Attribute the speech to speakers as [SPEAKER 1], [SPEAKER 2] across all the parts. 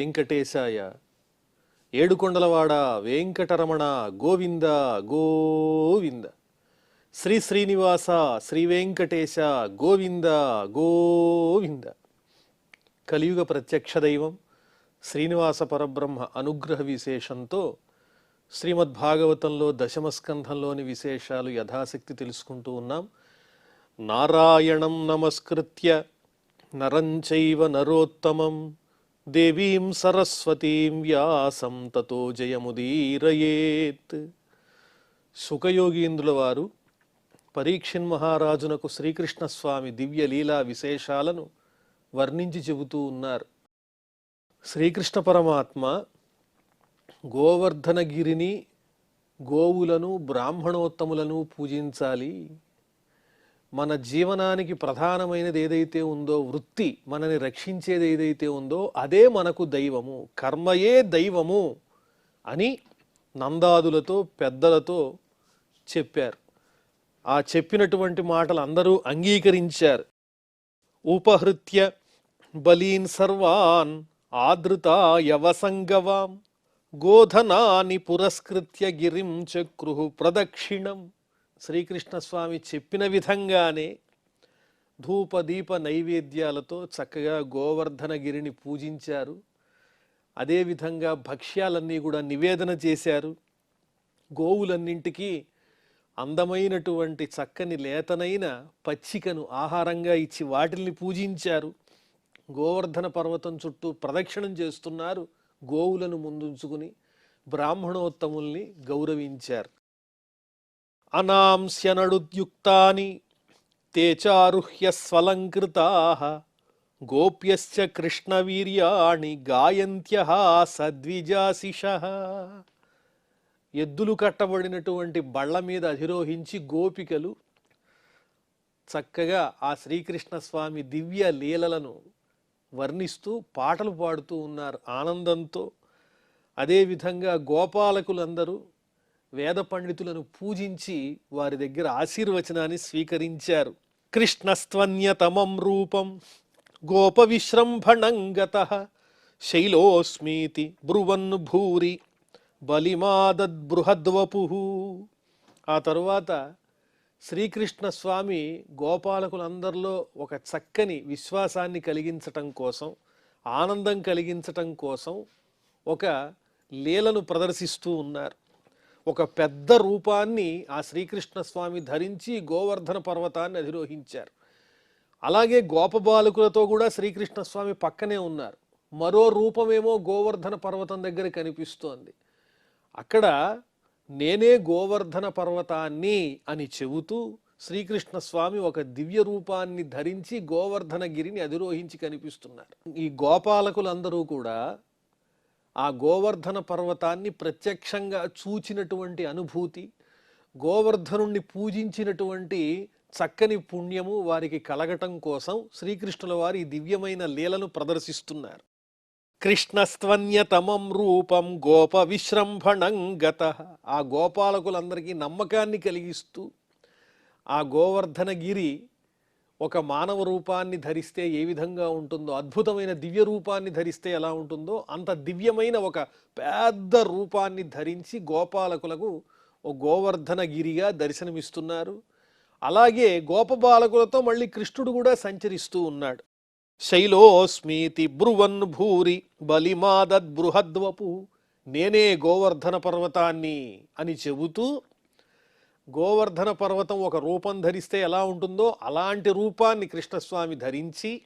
[SPEAKER 1] వెంకటేశాయ. ఏడుకొండలవాడ వెంకటరమణ గోవింద గోవింద. శ్రీ శ్రీనివాస శ్రీ వెంకటేశ గోవింద గోవింద. కలియుగ ప్రత్యక్ష దైవం శ్రీనివాస పరబ్రహ్మ అనుగ్రహ విశేషంతో శ్రీమద్భాగవతంలో దశమస్కంధంలోని విశేషాలు యథాశక్తి తెలుసుకుంటూ ఉన్నాం. నారాయణం నమస్కృత్య నరం చైవ నరోత్తమం దేవీం సరస్వతీం వ్యాసం తతో జయముదీరయేత్. శుకయోగీంద్రుల వారు పరీక్షిన్ మహారాజునకు శ్రీకృష్ణస్వామి దివ్య లీలా విశేషాలను వర్ణించి చెబుతూ ఉన్నారు. శ్రీకృష్ణ పరమాత్మ గోవర్ధనగిరిని, గోవులను, బ్రాహ్మణోత్తములను పూజించాలి. మన జీవనానికి ప్రధానమైనది ఏదైతే ఉందో, వృత్తి మనని రక్షించేది ఏదైతే ఉందో అదే మనకు దైవము, కర్మయే దైవము అని నందాదులతో పెద్దలతో చెప్పారు. ఆ చెప్పినటువంటి మాటలు అందరూ అంగీకరించారు. ఉపహృత్య బలీన్ సర్వాన్ ఆదృతా యవసంగవాం గోధనాని పురస్కృత్య గిరిం చక్రు ప్రదక్షిణం. శ్రీకృష్ణస్వామి చెప్పిన విధంగానే ధూపదీప నైవేద్యాలతో చక్కగా గోవర్ధనగిరిని పూజించారు. అదేవిధంగా భక్ష్యాలన్నీ కూడా నివేదన చేశారు. గోవులన్నింటికీ అందమైనటువంటి చక్కని లేతనైన పచ్చికను ఆహారంగా ఇచ్చి వాటిల్ని పూజించారు. గోవర్ధన పర్వతం చుట్టూ ప్రదక్షిణం చేస్తున్నారు. గోవులను ముందుంచుకుని బ్రాహ్మణోత్తముల్ని గౌరవించారు. అనాంస్యనడుద్యుక్తాని తే చారుహ్య స్వలంకృతాః గోప్యశ్చ కృష్ణవీర్యాణి గాయంత్యః సద్విజాశిషః. ఎద్దులు కట్టబడినటువంటి బళ్ళ మీద అధిరోహించి గోపికలు చక్కగా ఆ శ్రీకృష్ణస్వామి దివ్య లీలలను వర్ణిస్తూ పాటలు పాడుతూ ఉన్నారు ఆనందంతో. అదేవిధంగా గోపాలకులందరూ వేద పండితులను పూజించి వారి దగ్గర ఆశీర్వచనాన్ని స్వీకరించారు. కృష్ణస్త్వన్యతమం రూపం గోప విశ్రంభణం గతః శైలోస్మీతి బ్రువన్ భూరి బలిమాదద్బృహద్వపుః. ఆ తరువాత శ్రీకృష్ణ స్వామి గోపాలకులందరిలో ఒక చక్కని విశ్వాసాన్ని కలిగించటం కోసం, ఆనందం కలిగించటం కోసం ఒక లీలను ప్రదర్శిస్తూ ఉన్నారు. ఒక పెద్ద రూపాన్ని ఆ శ్రీకృష్ణ స్వామి ధరించి గోవర్ధన పర్వతాన్ని అధిరోహించారు. అలాగే గోపబాలకులతో కూడా శ్రీకృష్ణ స్వామి పక్కనే ఉన్నారు. మరో రూపమేమో గోవర్ధన పర్వతం దగ్గర కనిపిస్తోంది. అక్కడ నేనే గోవర్ధన పర్వతాన్ని అని చెబుతూ శ్రీకృష్ణ స్వామి ఒక దివ్య రూపాన్ని ధరించి గోవర్ధనగిరిని అధిరోహించి కనిపిస్తున్నారు. ఈ గోపాలకులందరూ కూడా ఆ గోవర్ధన పర్వతాన్ని ప్రత్యక్షంగా చూచినటువంటి అనుభూతి, గోవర్ధనుణ్ణి పూజించినటువంటి చక్కని పుణ్యము వారికి కలగటం కోసం శ్రీకృష్ణుల వారి దివ్యమైన లీలను ప్రదర్శిస్తున్నారు. కృష్ణస్త్వన్యతమం రూపం గోప విశ్రంభణం గతః. ఆ గోపాలకులందరికీ నమ్మకాన్ని కలిగిస్తూ ఆ గోవర్ధనగిరి ఒక మానవ రూపాన్ని ధరిస్తే ఏ విధంగా ఉంటుందో, అద్భుతమైన దివ్య రూపాన్ని ధరిస్తే ఎలా ఉంటుందో అంత దివ్యమైన ఒక పెద్ద రూపాన్ని ధరించి గోపాలకులకు ఓ గోవర్ధనగిరిగా దర్శనమిస్తున్నారు. అలాగే గోపబాలకులతో మళ్ళీ కృష్ణుడు కూడా సంచరిస్తూ ఉన్నాడు. శైలోస్మీతి బ్రువన్ భూరి బలిమాదద్బృహద్వపు. నేనే గోవర్ధన పర్వతాన్ని అని చెబుతూ గోవర్ధన పర్వతం ఒక రూపం ధరిస్తే ఎలా ఉంటుందో అలాంటి రూపాన్ని కృష్ణస్వామి ధరించి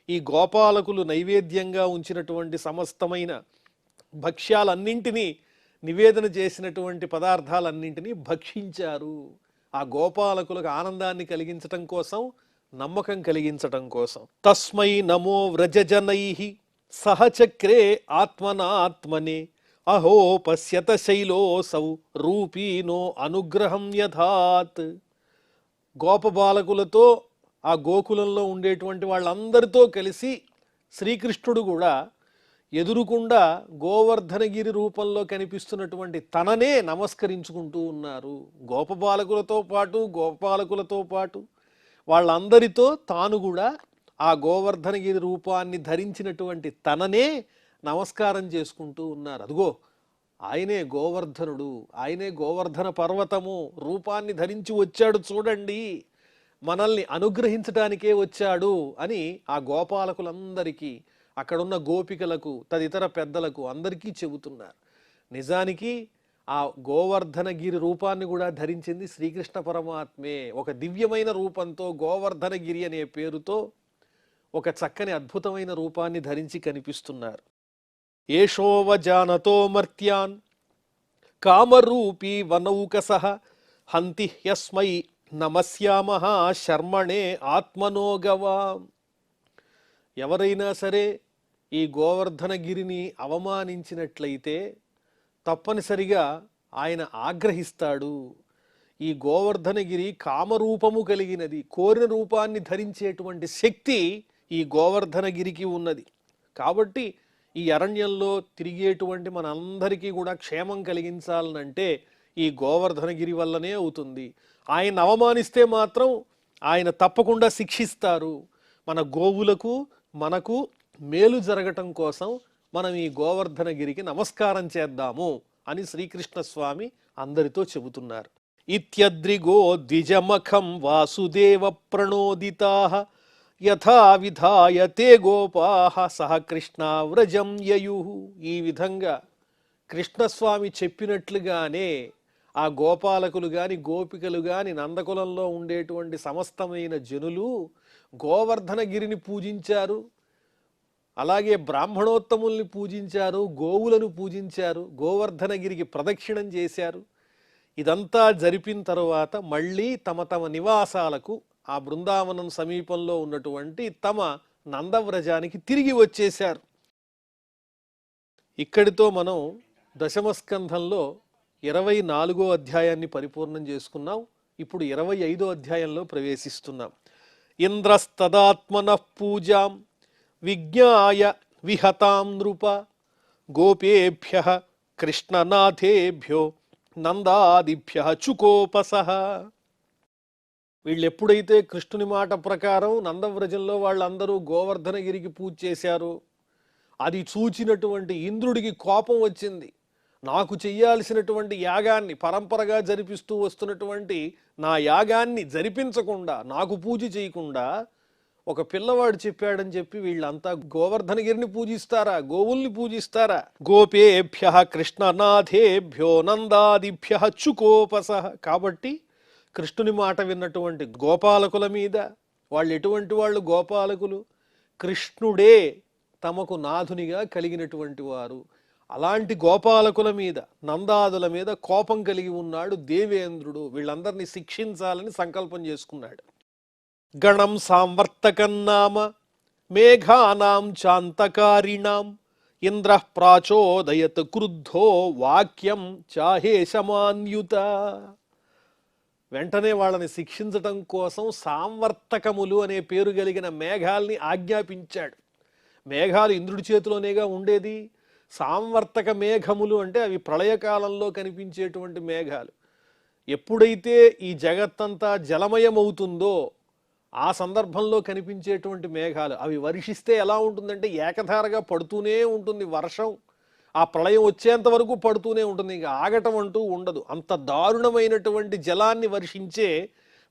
[SPEAKER 1] ఈ గోపాలకులు నైవేద్యంగా ఉంచినటువంటి సమస్తమైన భక్ష్యాలన్నింటినీ, నివేదన చేసినటువంటి పదార్థాలన్నింటినీ భక్షించారు. ఆ గోపాలకులకు ఆనందాన్ని కలిగించటం కోసం, నమ్మకం కలిగించటం కోసం. తస్మై నమో వ్రజజనైః సహచక్రే ఆత్మనాత్మనే అహో పశ్యత శైలోసౌ రూపీనో అనుగ్రహం యథాత్. గోపబాలకులతో ఆ గోకులంలో ఉండేటువంటి వాళ్ళందరితో కలిసి శ్రీకృష్ణుడు కూడా ఎదురుకుండా గోవర్ధనగిరి రూపంలో కనిపిస్తున్నటువంటి తననే నమస్కరించుకుంటూ ఉన్నారు. గోపాలకులతో పాటు వాళ్ళందరితో తాను కూడా ఆ గోవర్ధనగిరి రూపాన్ని ధరించినటువంటి తననే నమస్కారం చేసుకుంటూ ఉన్నారు. అదిగో ఆయనే గోవర్ధనుడు, ఆయనే గోవర్ధన పర్వతము రూపాన్ని ధరించి వచ్చాడు చూడండి, మనల్ని అనుగ్రహించడానికే వచ్చాడు అని ఆ గోపాలకులందరికీ, అక్కడున్న గోపికలకు, తదితర పెద్దలకు అందరికీ చెబుతున్నారు. నిజానికి ఆ గోవర్ధనగిరి రూపాన్ని కూడా ధరించింది శ్రీకృష్ణ పరమాత్మే. ఒక దివ్యమైన రూపంతో గోవర్ధనగిరి అనే పేరుతో ఒక చక్కని అద్భుతమైన రూపాన్ని ధరించి కనిపిస్తున్నారు. ఏషోవజానతో మర్త్యాన్ కామరూపీ వనౌకసః హంతి హ్యస్మై నమస్యామః శర్మణే ఆత్మనోగవా. ఎవరైనా సరే ఈ గోవర్ధనగిరిని అవమానించినట్లయితే తప్పనిసరిగా ఆయన ఆగ్రహిస్తాడు. ఈ గోవర్ధనగిరి కామరూపము కలిగినది, కోరిన రూపాన్ని ధరించేటువంటి శక్తి ఈ గోవర్ధనగిరికి ఉన్నది. కాబట్టి ఈ అరణ్యంలో తిరిగేటువంటి మనందరికీ కూడా క్షేమం కలిగించాలనంటే ఈ గోవర్ధనగిరి వల్లనే అవుతుంది. ఆయన అవమానిస్తే మాత్రం ఆయన తప్పకుండా శిక్షిస్తారు. మన గోవులకు మనకు మేలు జరగటం కోసం మనం ఈ గోవర్ధనగిరికి నమస్కారం చేద్దాము అని శ్రీకృష్ణ స్వామి అందరితో చెబుతున్నారు. ఇత్యద్రిగో ద్విజమఖం వాసుదేవ ప్రణోదితాః యథా విధాయ తే గోపాః సహ కృష్ణావ్రజం యయుః. ఈ విధంగా కృష్ణస్వామి చెప్పినట్లుగానే ఆ గోపాలకులు గాని గోపికలు గాని నందకులంలో ఉండేటువంటి సమస్తమైన జనులు గోవర్ధనగిరిని పూజించారు. అలాగే బ్రాహ్మణోత్తముల్ని పూజించారు, గోవులను పూజించారు, గోవర్ధనగిరికి ప్రదక్షిణం చేశారు. ఇదంతా జరిపిన తరువాత మళ్ళీ తమ తమ నివాసాలకు ఆ బృందావనం సమీపంలో ఉన్నటువంటి తమ నందవ్రజానికి తిరిగి వచ్చేశారు. ఇక్కడితో మనం దశమస్కంధంలో 24వ అధ్యాయాన్ని పరిపూర్ణం చేసుకున్నాం. ఇప్పుడు 25వ అధ్యాయంలో ప్రవేశిస్తున్నాం. ఇంద్రస్తదాత్మనః పూజాం విజ్ఞాయ విహతాం నృప గోపేభ్యః కృష్ణనాథేభ్యో నందాదిభ్యః చుకోపసః. వీళ్ళు ఎప్పుడైతే కృష్ణుని మాట ప్రకారం నందవ్రజంలో వాళ్ళందరూ గోవర్ధనగిరికి పూజ చేశారు, అది చూచినటువంటి ఇంద్రుడికి కోపం వచ్చింది. నాకు చెయ్యాల్సినటువంటి యాగాన్ని, పరంపరగా జరిపిస్తూ వస్తున్నటువంటి నా యాగాన్ని జరిపించకుండా, నాకు పూజ చేయకుండా ఒక పిల్లవాడు చెప్పాడని చెప్పి వీళ్ళంతా గోవర్ధనగిరిని పూజిస్తారా, గోవుల్ని పూజిస్తారా? గోపేభ్యః కృష్ణనాథేభ్యో నందాదిభ్యః చుకోపసః. కాబట్టి కృష్ణుని మాట విన్నటువంటి గోపాలకుల మీద, వాళ్ళు ఎటువంటి వాళ్ళు? గోపాలకులు కృష్ణుడే తమకు నాథునిగా కలిగినటువంటి వారు. అలాంటి గోపాలకుల మీద, నందాదుల మీద కోపం కలిగి ఉన్నాడు దేవేంద్రుడు. వీళ్ళందరినీ శిక్షించాలని సంకల్పం చేసుకున్నాడు. గణం సాంవర్తకం నామ మేఘానాం చాంతకారిణాం ఇంద్రః ప్రాచోదయత్ క్రుద్ధో వాక్యం చాహేశమాన్యుత. వెంటనే వాళ్ళని శిక్షించటం కోసం సాంవర్తకములు అనే పేరు కలిగిన మేఘాల్ని ఆజ్ఞాపించాడు. మేఘాలు ఇంద్రుడి చేతిలోనేగా ఉండేది. సాంవర్తక మేఘములు అంటే అవి ప్రళయకాలంలో కనిపించేటువంటి మేఘాలు. ఎప్పుడైతే ఈ జగత్తంతా జలమయమవుతుందో ఆ సందర్భంలో కనిపించేటువంటి మేఘాలు, అవి వర్షిస్తే ఎలా ఉంటుందంటే ఏకధారగా పడుతూనే ఉంటుంది వర్షం. ఆ ప్రళయం వచ్చేంత వరకు పడుతూనే ఉంటుంది, ఇక ఆగటం అంటూ ఉండదు. అంత దారుణమైనటువంటి జలాన్ని వర్షించే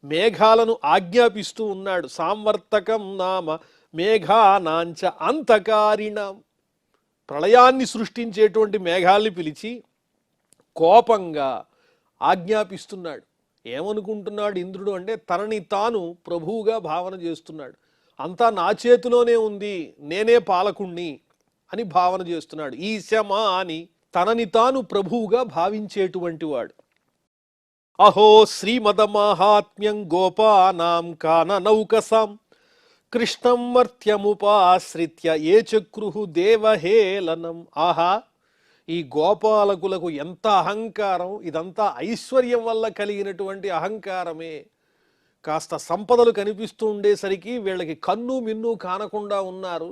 [SPEAKER 1] మేఘాలను ఆజ్ఞాపిస్తూ ఉన్నాడు. సాంవర్తకం నామ మేఘానాంచ అంతకారిణం. ప్రళయాన్ని సృష్టించేటువంటి మేఘాల్ని పిలిచి కోపంగా ఆజ్ఞాపిస్తున్నాడు. ఏమనుకుంటున్నాడు ఇంద్రుడు అంటే తనని తాను ప్రభువుగా భావన చేస్తున్నాడు. అంతా నా చేతిలోనే ఉంది, నేనే పాలకుణ్ణి అని భావన చేస్తున్నాడు. ఈశమా అని తనని తాను ప్రభువుగా భావించేటువంటి వాడు. అహో శ్రీమదమాహాత్మ్యం గోపానాం కాననౌకసాం కృష్ణం మర్త్యముపాశ్రిత్య ఏ చక్రుహు దేవహేళనం. ఆహా, ఈ గోపాలకులకు ఎంత అహంకారం! ఇదంతా ఐశ్వర్యం వల్ల కలిగినటువంటి అహంకారమే. కాస్త సంపదలు కనిపిస్తూ ఉండేసరికి వీళ్ళకి కన్ను మిన్ను కానకుండా ఉన్నారు.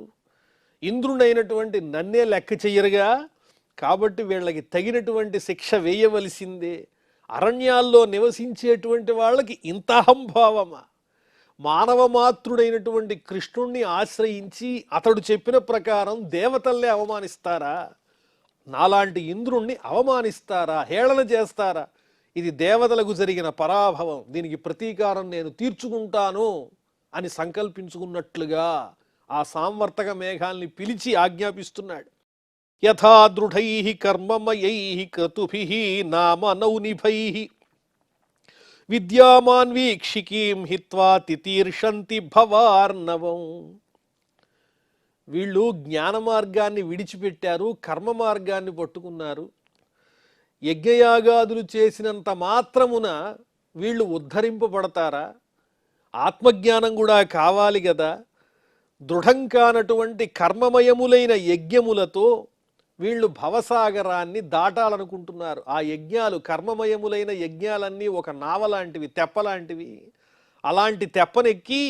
[SPEAKER 1] ఇంద్రుడైనటువంటి నన్నే లెక్క చెయ్యరుగా, కాబట్టి వీళ్ళకి తగినటువంటి శిక్ష వేయవలసిందే. అరణ్యాల్లో నివసించేటువంటి వాళ్ళకి ఇంత అహంభావమా? మానవ మాతృడైనటువంటి కృష్ణుణ్ణి ఆశ్రయించి అతడు చెప్పిన ప్రకారం దేవతల్లే అవమానిస్తారా? నాలాంటి ఇంద్రుణ్ణి అవమానిస్తారా, హేళన చేస్తారా? ఇది దేవతలకు జరిగిన పరాభవం, దీనికి ప్రతీకారం నేను తీర్చుకుంటాను అని సంకల్పించుకున్నట్లుగా ఆ సాంవర్తక మేఘాల్ని పిలిచి ఆజ్ఞాపిస్తున్నాడు. యథా దృఢై కర్మమయై క్రతుభి నామనౌనిభై విద్యామాన్వీక్షికీం హిత్వా తితీర్షంతి భవార్ణవం. వీళ్ళు జ్ఞాన మార్గాన్ని విడిచిపెట్టారు, కర్మ మార్గాన్ని పట్టుకున్నారు. యజ్ఞయాగాదులు చేసినంత మాత్రమున వీళ్ళు ఉద్ధరింపబడతారా? ఆత్మజ్ఞానం కూడా కావాలి కదా. దృఢం కానటువంటి కర్మమయములైన యజ్ఞములతో వీళ్ళు భవసాగరాన్ని దాటాలనుకుంటున్నారు. ఆ యజ్ఞాలు, కర్మమయములైన యజ్ఞాలన్నీ ఒక నావలాంటివి, తెప్పలాంటివి. అలాంటి తెప్పనెక్కి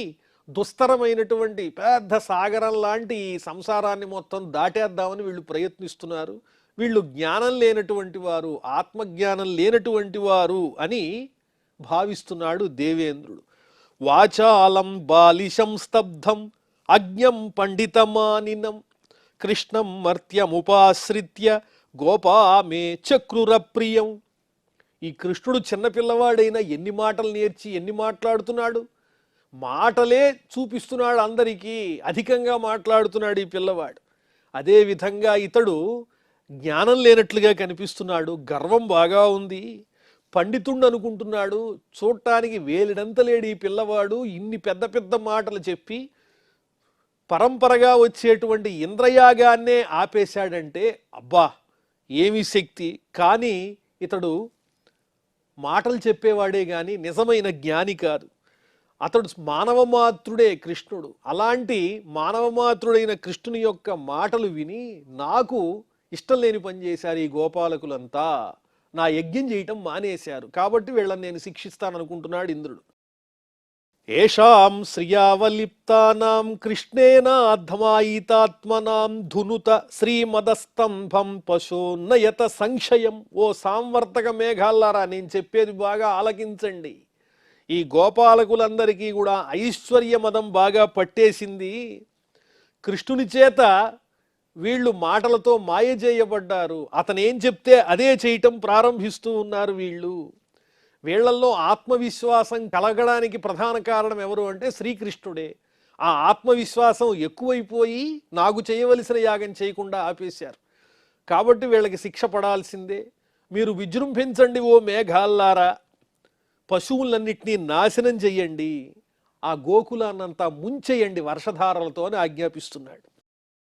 [SPEAKER 1] దుస్తరమైనటువంటి పెద్ద సాగరం లాంటి ఈ సంసారాన్ని మొత్తం దాటేద్దామని వీళ్ళు ప్రయత్నిస్తున్నారు. వీళ్ళు జ్ఞానం లేనటువంటి వారు, ఆత్మజ్ఞానం లేనటువంటి వారు అని భావిస్తున్నాడు దేవేంద్రుడు. వాచాలం బాలిశం స్తబ్ధం అజ్ఞం పండితమానినం కృష్ణం మర్త్యముపాశ్రిత్య గోపామే చక్రురప్రియం. ఈ కృష్ణుడు చిన్నపిల్లవాడైనా ఎన్ని మాటలు నేర్చి ఎన్ని మాట్లాడుతున్నాడు. మాటలే చూపిస్తున్నాడు, అందరికీ అధికంగా మాట్లాడుతున్నాడు ఈ పిల్లవాడు. అదేవిధంగా ఇతడు జ్ఞానం లేనట్లుగా కనిపిస్తున్నాడు, గర్వం బాగా ఉంది, పండితుడు అనుకుంటున్నాడు. చూడటానికి వేలిడంత లేడు ఈ పిల్లవాడు. ఇన్ని పెద్ద పెద్ద మాటలు చెప్పి పరంపరగా వచ్చేటువంటి ఇంద్రయాగాన్నే ఆపేశాడంటే అబ్బా ఏమి శక్తి. కానీ ఇతడు మాటలు చెప్పేవాడే కానీ నిజమైన జ్ఞాని కాదు. అతడు మానవమాత్రుడే కృష్ణుడు. అలాంటి మానవమాత్రుడైన కృష్ణుని యొక్క మాటలు విని నాకు ఇష్టం లేని పని చేశారు ఈ గోపాలకులంతా, నా యజ్ఞం చేయటం మానేశారు, కాబట్టి వీళ్ళని నేను శిక్షిస్తాననుకుంటున్నాడు ఇంద్రుడు. ఏషాం శ్రియావలిప్తానాం కృష్ణేనాధమాయితాత్మనాం ధునుత శ్రీమదస్తంభం పశోన్నయత సంశయం. ఓ సాంవర్తక మేఘాల్లారా, నేను చెప్పేది బాగా ఆలకించండి. ఈ గోపాలకులందరికీ కూడా ఐశ్వర్య మదం బాగా పట్టేసింది. కృష్ణుని చేత వీళ్ళు మాటలతో మాయ చేయబడ్డారు. అతను ఏం చెప్తే అదే చేయటం ప్రారంభిస్తూ ఉన్నారు వీళ్ళు. వీళ్లల్లో ఆత్మవిశ్వాసం కలగడానికి ప్రధాన కారణం ఎవరు అంటే శ్రీకృష్ణుడే. ఆ ఆత్మవిశ్వాసం ఎక్కువైపోయి నాకు చేయవలసిన యాగం చేయకుండా ఆపేశారు. కాబట్టి వీళ్ళకి శిక్ష పడాల్సిందే. మీరు విజృంభించండి ఓ మేఘాల్లారా, పశువులన్నింటినీ నాశనం చెయ్యండి, ఆ గోకులాన్నంతా ముంచేయండి వర్షధారలతో అని ఆజ్ఞాపిస్తున్నాడు.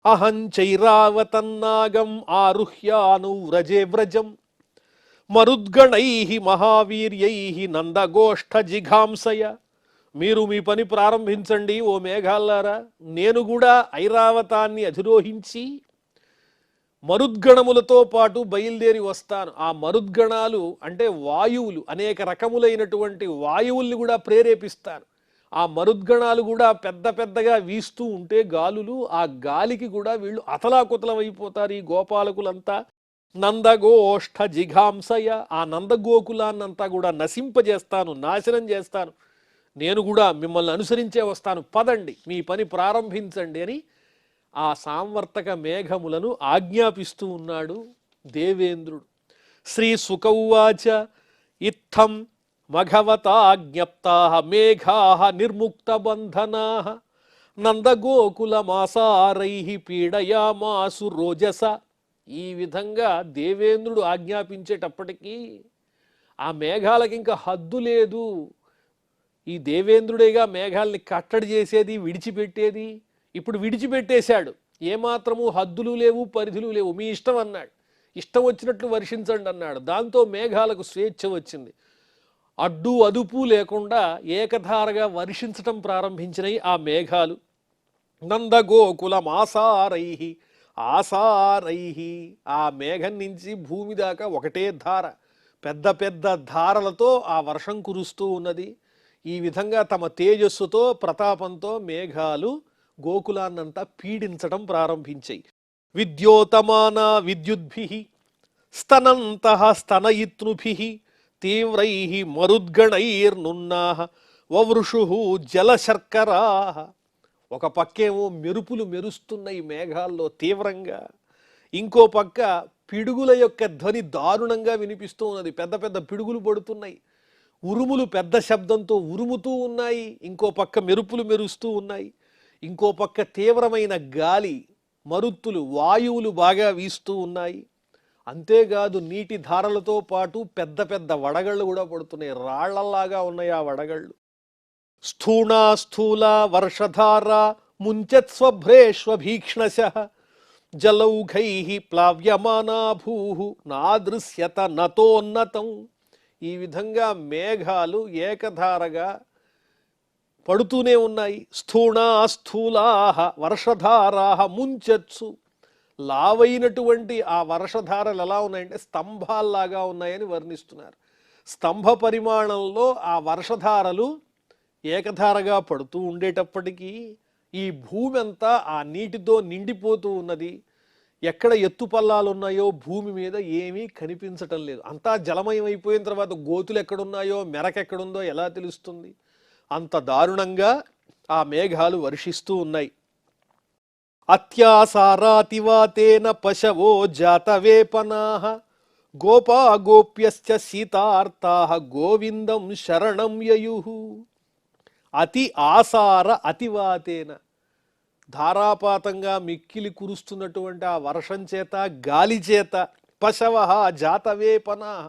[SPEAKER 1] అహం చైరావతన్నాగం ఆరుహ్యాను వ్రజే వ్రజం మరుద్గణై మహావీర్యై నందగోష్ఠ జిఘాంసయ. మీరు మీ పని ప్రారంభించండి ఓ మేఘాల్లారా, నేను కూడా ఐరావతాన్ని అధిరోహించి మరుద్గణములతో పాటు బయలుదేరి వస్తాను. ఆ మరుద్గణాలు అంటే వాయువులు, అనేక రకములైనటువంటి వాయువుల్ని కూడా ప్రేరేపిస్తాను. ఆ మరుద్గణాలు కూడా పెద్ద పెద్దగా వీస్తూ ఉంటే గాలులు, ఆ గాలికి కూడా వీళ్ళు అతలాకుతలమైపోతారు ఈ గోపాలకులంతా. నందగోష్ఠ జిఘాంసయ, ఆ నందగోకులాన్నంతా కూడా నశింపజేస్తాను, నాశనం చేస్తాను. నేను కూడా మిమ్మల్ని అనుసరించే వస్తాను, పదండి మీ పని ప్రారంభించండి అని ఆ సాంవర్తక మేఘములను ఆజ్ఞాపిస్తూ ఉన్నాడు దేవేంద్రుడు. శ్రీ సుకౌవాచ ఇత్థం మఘవతా జ్ఞప్తా మేఘా నిర్ముక్త బంధనా నందగోకులమాసారై పీడయామాసు రోజస. ఈ విధంగా దేవేంద్రుడు ఆజ్ఞాపించేటప్పటికీ ఆ మేఘాలకి ఇంకా హద్దు లేదు. ఈ దేవేంద్రుడేగా మేఘాలని కట్టడి చేసేది, విడిచిపెట్టేది. ఇప్పుడు విడిచిపెట్టేశాడు, ఏమాత్రము హద్దులు లేవు, పరిధులు లేవు, మీ ఇష్టం అన్నాడు. ఇష్టం వచ్చినట్లు వర్షించండి అన్నాడు. దాంతో మేఘాలకు స్వేచ్ఛ వచ్చింది. అడ్డు అదుపు లేకుండా ఏకధారగా వర్షించటం ప్రారంభించినాయి ఆ మేఘాలు. నందగోకులం ఆసారై ఆసారై, ఆ మేఘం నుంచి భూమి దాకా ఒకటే ధార, పెద్ద పెద్ద ధారలతో ఆ వర్షం కురుస్తూ ఉన్నది. ఈ విధంగా తమ తేజస్సుతో ప్రతాపంతో మేఘాలు గోకులాన్నంతా పీడించడం ప్రారంభించాయి. విద్యోతమానా విద్యుద్భిః స్తనంతః స్తనయితృభిః తీవ్రైః మరుద్గణైర్నున్నాః వవృషు జలశర్కరా. ఒక పక్కేమో మెరుపులు మెరుస్తున్నాయి మేఘాల్లో తీవ్రంగా, ఇంకో పక్క పిడుగుల యొక్క ధ్వని దారుణంగా వినిపిస్తూ ఉన్నది. పెద్ద పెద్ద పిడుగులు పడుతున్నాయి, ఉరుములు పెద్ద శబ్దంతో ఉరుముతూ ఉన్నాయి, ఇంకో పక్క మెరుపులు మెరుస్తూ ఉన్నాయి, ఇంకో పక్క తీవ్రమైన గాలి మరుత్తులు వాయువులు బాగా వీస్తూ ఉన్నాయి. అంతేకాదు నీటి ధారలతో పాటు పెద్ద పెద్ద వడగళ్ళు కూడా పడుతున్నాయి, రాళ్లలాగా ఉన్నాయి ఆ వడగళ్ళు. స్థూణా స్థూల వర్షధార ముంచత్స్వభ్రేష్వభీక్ష్ణశ జలౌఘై ప్లావ్యమానా భూ నాదృశ్యత నతోన్నతం. ఈ విధంగా మేఘాలు ఏకధారగా పడుతూనే ఉన్నాయి. స్థూణా స్థూలా వర్షధారా ముంచత్సు. లావైనటువంటి ఆ వర్షధారలు ఎలా ఉన్నాయంటే స్తంభాల్లాగా ఉన్నాయని వర్ణిస్తున్నారు. స్తంభ పరిమాణంలో ఆ వర్షధారలు ఏకధారగా పడుతూ ఉండేటప్పటికీ ఈ భూమి అంతా ఆ నీటితో నిండిపోతూ ఉన్నది. ఎక్కడ ఎత్తుపల్లాలు ఉన్నాయో భూమి మీద ఏమీ కనిపించటం లేదు. అంతా జలమయం అయిపోయిన తర్వాత గోతులు ఎక్కడున్నాయో మెరకెక్కడుందో ఎలా తెలుస్తుంది? అంత దారుణంగా ఆ మేఘాలు వర్షిస్తూ ఉన్నాయి. అత్యాసారాతివాతేన పశవో జాతవేపనాః గోపా గోప్యశ్చ సీతార్తాః గోవిందం శరణం యయుః. అతి ఆసార అతివాతేన, ధారాపాతంగా మిక్కిలి కురుస్తున్నటువంటి ఆ వర్షం చేత గాలి చేత, పశవ జాతవేపనాః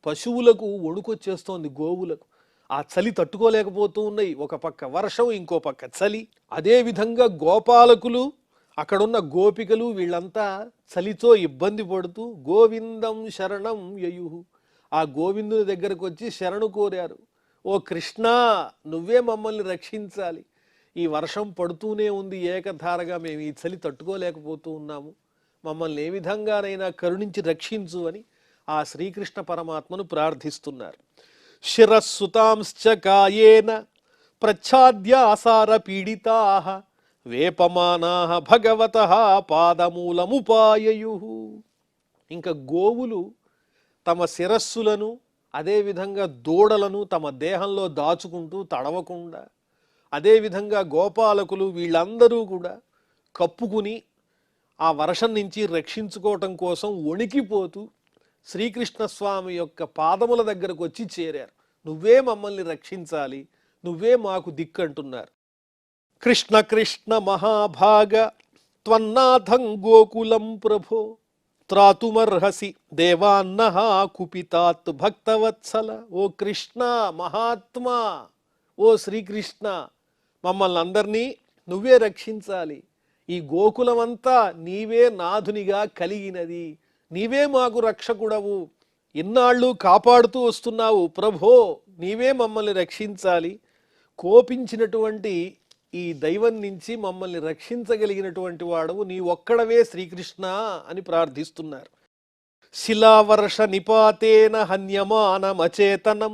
[SPEAKER 1] పశువులకు వణుకొచ్చేస్తోంది, గోవులకు. ఆ చలి తట్టుకోలేకపోతూ ఉన్నాయి. ఒక పక్క వర్షం, ఇంకో పక్క చలి. అదేవిధంగా గోపాలకులు, అక్కడున్న గోపికలు వీళ్ళంతా చలితో ఇబ్బంది పడుతూ గోవిందం శరణం యయుః, ఆ గోవిందుని దగ్గరకు వచ్చి శరణు కోరారు. ఓ కృష్ణ, నువ్వే మమ్మల్ని రక్షించాలి, ఈ వర్షం పడుతూనే ఉంది ఏకధారగా, మేము ఈ చలి తట్టుకోలేకపోతూ ఉన్నాము, మమ్మల్ని ఏ విధంగానైనా కరుణించి రక్షించు అని ఆ శ్రీకృష్ణ పరమాత్మను ప్రార్థిస్తున్నారు. శిరస్సుతాంశ్చ కాయేన ప్రచ్ఛాద్యాసార పీడితాః వేపమానాః భగవతః పాదమూలముపాయయుః. ఇంకా గోవులు తమ శిరస్సులను అదేవిధంగా దూడలను తమ దేహంలో దాచుకుంటూ తడవకుండా, అదేవిధంగా గోపాలకులు వీళ్ళందరూ కూడా కప్పుకుని ఆ వర్షం నుంచి రక్షించుకోవటం కోసం వణికిపోతూ శ్రీకృష్ణస్వామి యొక్క పాదముల దగ్గరకు వచ్చి చేరారు. నువ్వే మమ్మల్ని రక్షించాలి, నువ్వే మాకు దిక్కంటున్నారు. కృష్ణ కృష్ణ మహాభాగ త్వన్నాథం గోకులం ప్రభో త్రాతుమర్హసి దేవాన్నః కుపితాత్ భక్తవత్సల. ఓ కృష్ణ మహాత్మా, ఓ శ్రీకృష్ణ, మమ్మల్ని అందరినీ నువ్వే రక్షించాలి. ఈ గోకులమంతా నీవే నాథునిగా కలిగినది, నీవే మాకు రక్షకుడవు, ఇన్నాళ్ళు కాపాడుతూ వస్తున్నావు ప్రభో, నీవే మమ్మల్ని రక్షించాలి. కోపించినటువంటి ఈ దైవం నుంచి మమ్మల్ని రక్షించగలిగినటువంటి వాడవు నీ ఒక్కడవే శ్రీకృష్ణ అని ప్రార్థిస్తున్నారు. శిలావర్ష నిపాతేన హన్యమానమచేతనం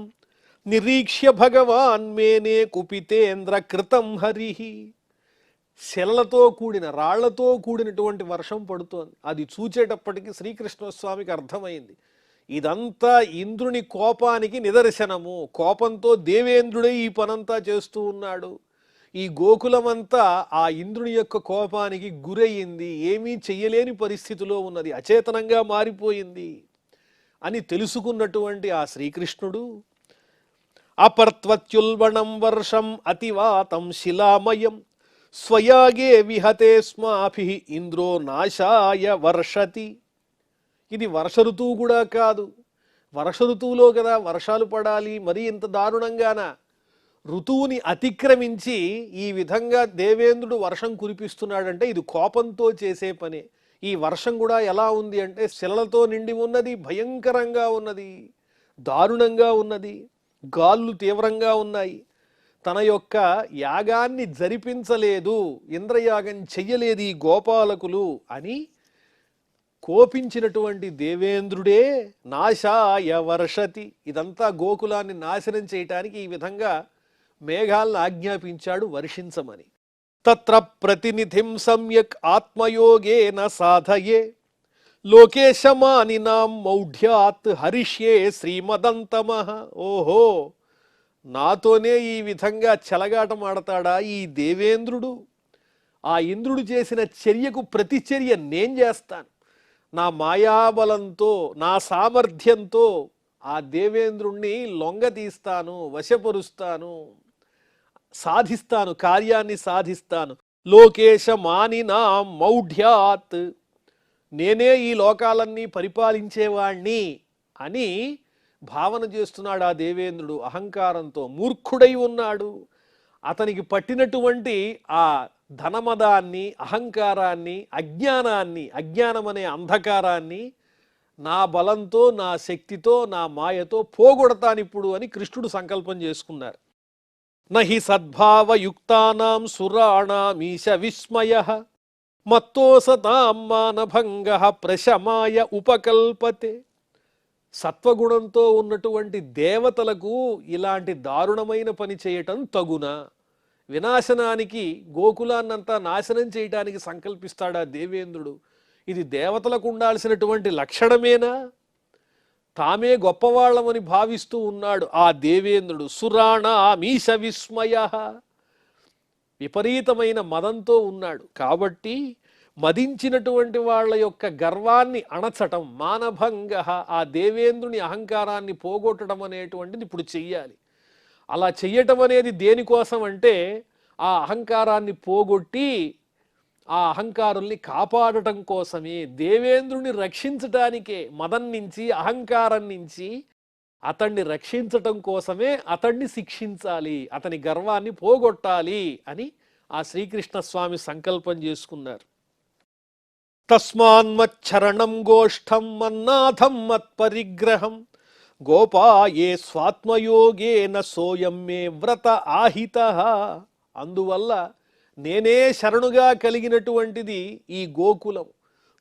[SPEAKER 1] నిరీక్ష్య భగవాన్ మేనే కుపితేంద్ర కృతం హరిహి. శిలలతో కూడిన, రాళ్లతో కూడినటువంటి వర్షం పడుతోంది. అది చూచేటప్పటికి శ్రీకృష్ణస్వామికి అర్థమైంది, ఇదంతా ఇంద్రుని కోపానికి నిదర్శనము. కోపంతో దేవేంద్రుడే ఈ పనంతా చేస్తూ ఉన్నాడు. ఈ గోకులమంతా ఆ ఇంద్రుని యొక్క కోపానికి గురయ్యింది, ఏమీ చెయ్యలేని పరిస్థితిలో ఉన్నది, అచేతనంగా మారిపోయింది అని తెలుసుకున్నటువంటి ఆ శ్రీకృష్ణుడు అపర్త్వత్యుల్బణం వర్షం అతివాతం శిలామయం స్వయాగే విహతే స్మాభి ఇంద్రో నాశాయ వర్షతి. ఇది వర్ష ఋతువు కూడా కాదు. వర్ష ఋతువులో కదా వర్షాలు పడాలి, మరి ఇంత దారుణంగానా? ఋతువుని అతిక్రమించి ఈ విధంగా దేవేంద్రుడు వర్షం కురిపిస్తున్నాడంటే ఇది కోపంతో చేసే పనే. ఈ వర్షం కూడా ఎలా ఉంది అంటే శిలలతో నిండి ఉన్నది, భయంకరంగా ఉన్నది, దారుణంగా ఉన్నది, గాళ్ళు తీవ్రంగా ఉన్నాయి. తన యొక్క యాగాన్ని జరిపించలేదు, ఇంద్రయాగం చెయ్యలేదు ఈ గోపాలకులు అని కోపించినటువంటి దేవేంద్రుడే నాశాయ వర్షతి. ఇదంతా గోకులాన్ని నాశనం చేయటానికి ఈ విధంగా మేఘాలను ఆజ్ఞాపించాడు వర్షించమని. తత్ర ప్రతినిధిం సమ్యక్ ఆత్మయోగేన సాధయే లోకేశమానినాం మౌఢ్యాత్ హరిష్యే శ్రీమదంతమః. ఓహో, నాతోనే ఈ విధంగా చెలగాటమాడతాడా ఈ దేవేంద్రుడు? ఆ ఇంద్రుడు చేసిన చర్యకు ప్రతిచర్య నేను చేస్తాను. నా మాయాబలంతో, నా సామర్థ్యంతో ఆ దేవేంద్రుణ్ణి లొంగతీస్తాను, వశపరుస్తాను, సాధిస్తాను, కార్యాన్ని సాధిస్తాను. లోకేశ మానినా మౌఢ్యాత్, నేనే ఈ లోకాలన్నీ పరిపాలించేవాణ్ణి అని భావన చేస్తున్నాడు ఆ దేవేంద్రుడు. అహంకారంతో మూర్ఖుడై ఉన్నాడు. అతనికి పట్టినటువంటి ఆ ధనమదాన్ని, అహంకారాన్ని, అజ్ఞానాన్ని, అజ్ఞానం అనే అంధకారాన్ని నా బలంతో, నా శక్తితో, నా మాయతో పోగొడతానిప్పుడు అని కృష్ణుడు సంకల్పం చేసుకున్నారు. నహి సద్భావయుక్తానాం సురాణామీశ విస్మయ మత్తోసతాం మానభంగ ప్రశమాయ ఉపకల్పతే. సత్వగుణంతో ఉన్నటువంటి దేవతలకు ఇలాంటి దారుణమైన పని చేయటం తగునా? వినాశనానికి, గోకులాన్నంతా నాశనం చేయటానికి సంకల్పిస్తాడా దేవేంద్రుడు? ఇది దేవతలకు ఉండాల్సినటువంటి లక్షణమేనా? తామే గొప్పవాళ్ళమని భావిస్తూ ఉన్నాడు ఆ దేవేంద్రుడు. సురాణామీశ విస్మయ, విపరీతమైన మదంతో ఉన్నాడు. కాబట్టి మదించినటువంటి వాళ్ళ యొక్క గర్వాన్ని అణచటం, మానభంగ, ఆ దేవేంద్రుని అహంకారాన్ని పోగొట్టడం అనేటువంటిది ఇప్పుడు చెయ్యాలి. అలా చెయ్యటం అనేది దేనికోసం అంటే ఆ అహంకారాన్ని పోగొట్టి ఆ అహంకారుల్ని కాపాడటం కోసమే, దేవేంద్రుని రక్షించటానికే, మదం నుంచి, అహంకారం నుంచి అతన్ని రక్షించటం కోసమే అతన్ని శిక్షించాలి, అతని గర్వాన్ని పోగొట్టాలి అని ఆ శ్రీకృష్ణ స్వామి సంకల్పం చేసుకున్నారు. తస్మాన్మచ్చరణం గోష్ఠం మన్నాథం మత్పరిగ్రహం గోపాయే స్వాత్మయోగేన సోయం మే వ్రత ఆహిత. అందువల్ల నేనే శరణుగా కలిగినటువంటిది ఈ గోకులం.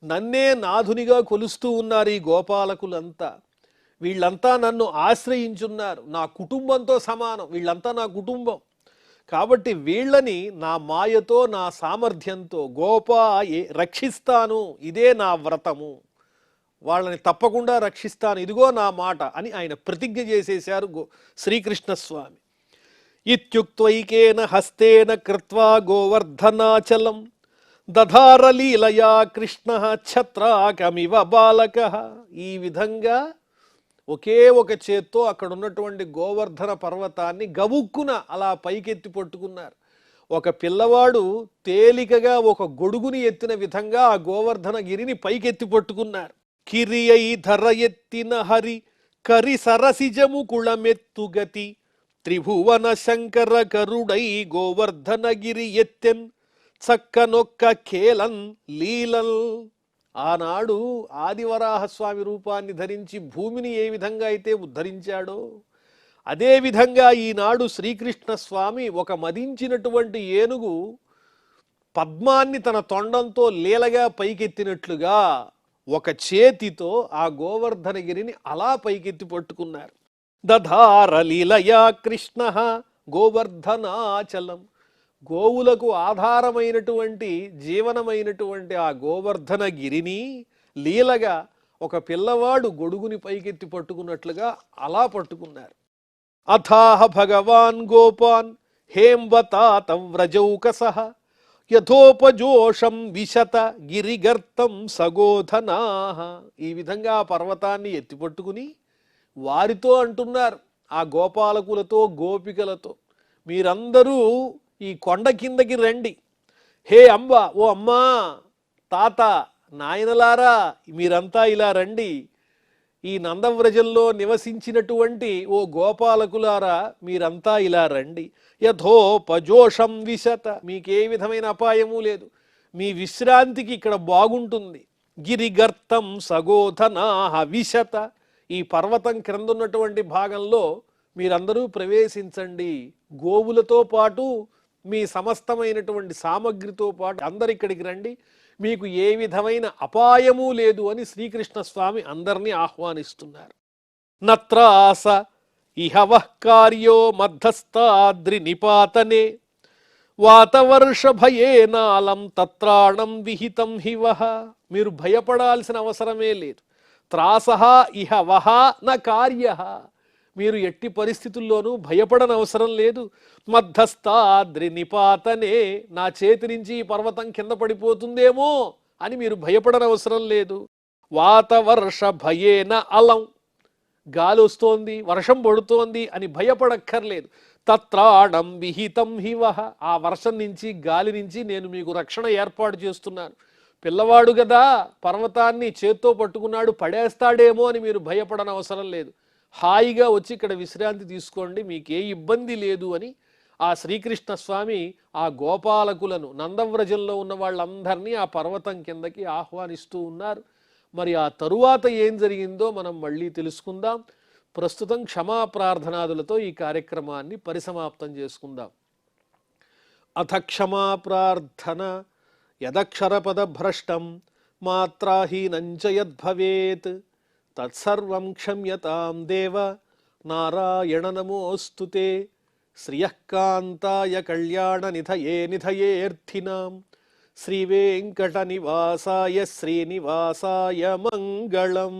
[SPEAKER 1] నన్నే నాథునిగా కొలుస్తూ ఉన్నారు ఈ గోపాలకులంతా. వీళ్ళంతా నన్ను ఆశ్రయించున్నారు, నా కుటుంబంతో సమానం, వీళ్ళంతా నా కుటుంబం. కాబట్టి వీళ్ళని నా మాయతో, నా సామర్థ్యంతో గోపాయే రక్షిస్తాను, ఇదే నా వ్రతము, వాళ్ళని తప్పకుండా రక్షిస్తాను, ఇదిగో నా మాట అని ఆయన ప్రతిజ్ఞ చేసేశారు శ్రీకృష్ణ స్వామి. ఇత్యుక్త్వైకేన హస్తేన కృత్వా గోవర్ధనాచలం దధారలీలయా కృష్ణ ఛత్రాకమివ బాలక. ఈ విధంగా ఒకే ఒక చేత్తో అక్కడ ఉన్నటువంటి గోవర్ధన పర్వతాన్ని గబుక్కున అలా పైకెత్తి పట్టుకున్నారు. ఒక పిల్లవాడు తేలికగా ఒక గొడుగుని ఎత్తిన విధంగా ఆ గోవర్ధన గిరిని పైకెత్తి పట్టుకున్నారు. కిరియై ధర ఎత్తిన హరి కరి సరసిజము కుళమెత్తుగతి త్రిభువన శంకర కరుడై గోవర్ధనగిరి ఎత్తెన్ చక్కనొక్క కేలన్ లీలల్. ఆనాడు ఆదివరాహస్వామి రూపాన్ని ధరించి భూమిని ఏ విధంగా అయితే ఉద్ధరించాడో అదేవిధంగా ఈనాడు శ్రీకృష్ణ స్వామి ఒక మదించినటువంటి ఏనుగు పద్మాన్ని తన తొండంతో లీలగా పైకెత్తినట్లుగా ఒక చేతితో ఆ గోవర్ధనగిరిని అలా పైకెత్తి పట్టుకున్నారు. దధార లీలయా కృష్ణ గోవర్ధనాచలం. గోవులకు ఆధారమైనటువంటి, జీవనమైనటువంటి ఆ గోవర్ధన గిరిని లీలగా ఒక పిల్లవాడు గొడుగుని పైకెత్తి పట్టుకున్నట్లుగా అలా పట్టుకున్నారు. అథాహ భగవాన్ గోపాన్ హేంవతాత వ్రజౌకసః యథోపజోషం విశత గిరిగర్తం సగోధనాః. ఈ విధంగా ఆ పర్వతాన్ని ఎత్తిపట్టుకుని వారితో అంటున్నారు, ఆ గోపాలకులతో, గోపికలతో, మీరందరూ ఈ కొండ కిందకి రండి. హే అంబ, ఓ అమ్మా, తాత, నాయనలారా, మీరంతా ఇలా రండి. ఈ నందవ్రజంలో నివసించినటువంటి ఓ గోపాలకులారా, మీరంతా ఇలా రండి. యథోపజోషం విశత, మీకే విధమైన అపాయము లేదు, మీ విశ్రాంతికి ఇక్కడ బాగుంటుంది. గిరిగర్తం సగోధనాః విశత, ఈ పర్వతం క్రిందున్నటువంటి భాగంలో మీరందరూ ప్రవేశించండి. గోవులతో పాటు మీ సమస్తమైనటువంటి సామగ్రితో పాటు అందరిక్కడికి రండి, మీకు ఏ విధమైన అపాయము లేదు అని శ్రీకృష్ణ స్వామి అందరినీ ఆహ్వానిస్తున్నారు. నత్రాస ఇహవః కార్యో మధ్యస్థాద్రి నిపాతనే వాతవర్ష భయేనాలం తత్రాణం విహితం హివః. మీరు భయపడాల్సిన అవసరమే లేదు. త్రాసః ఇహ వహ న కార్యః, మీరు ఎట్టి పరిస్థితుల్లోనూ భయపడనవసరం లేదు. మధ్యస్థాద్రి నిపాతనే, నా చేతి నుంచి ఈ పర్వతం కింద పడిపోతుందేమో అని మీరు భయపడనవసరం లేదు. వాతవర్ష భయేన అలం, గాలి వస్తోంది, వర్షం పడుతోంది అని భయపడక్కర్లేదు. తత్రాణం విహితం హివహ, ఆ వర్షం నుంచి గాలి నుంచి నేను మీకు రక్షణ ఏర్పాటు చేస్తున్నాను. పిల్లవాడు కదా, పర్వతాన్ని చేత్తో పట్టుకున్నాడు, పడేస్తాడేమో అని మీరు భయపడనవసరం లేదు. హాయిగా వచ్చి ఇక్కడ విశ్రాంతి తీసుకోండి, మీకే ఇబ్బంది లేదు అని ఆ శ్రీకృష్ణ స్వామి ఆ గోపాలకులను, నందవ్రజంలో ఉన్న వాళ్ళందరినీ ఆ పర్వతం కిందకి ఆహ్వానిస్తూ ఉన్నారు. మరి ఆ తరువాత ఏం జరిగిందో మనం మళ్ళీ తెలుసుకుందాం. ప్రస్తుతం క్షమా ప్రార్థనాదులతో ఈ కార్యక్రమాన్ని పరిసమాప్తం చేసుకుందాం. అథ క్షమా ప్రార్థన. యదక్షరపదభ్రష్టం మాత్రాహీనంచ యద్భవేత్ తత్సర్వం క్షమ్యతాం దేవ నారాయణ నమోస్తుతే. శ్రియఃకాంతాయ కళ్యాణ నిధయే నిధయేర్థినాం శ్రీవేంకట నివాసాయ శ్రీనివాసాయ మంగళం.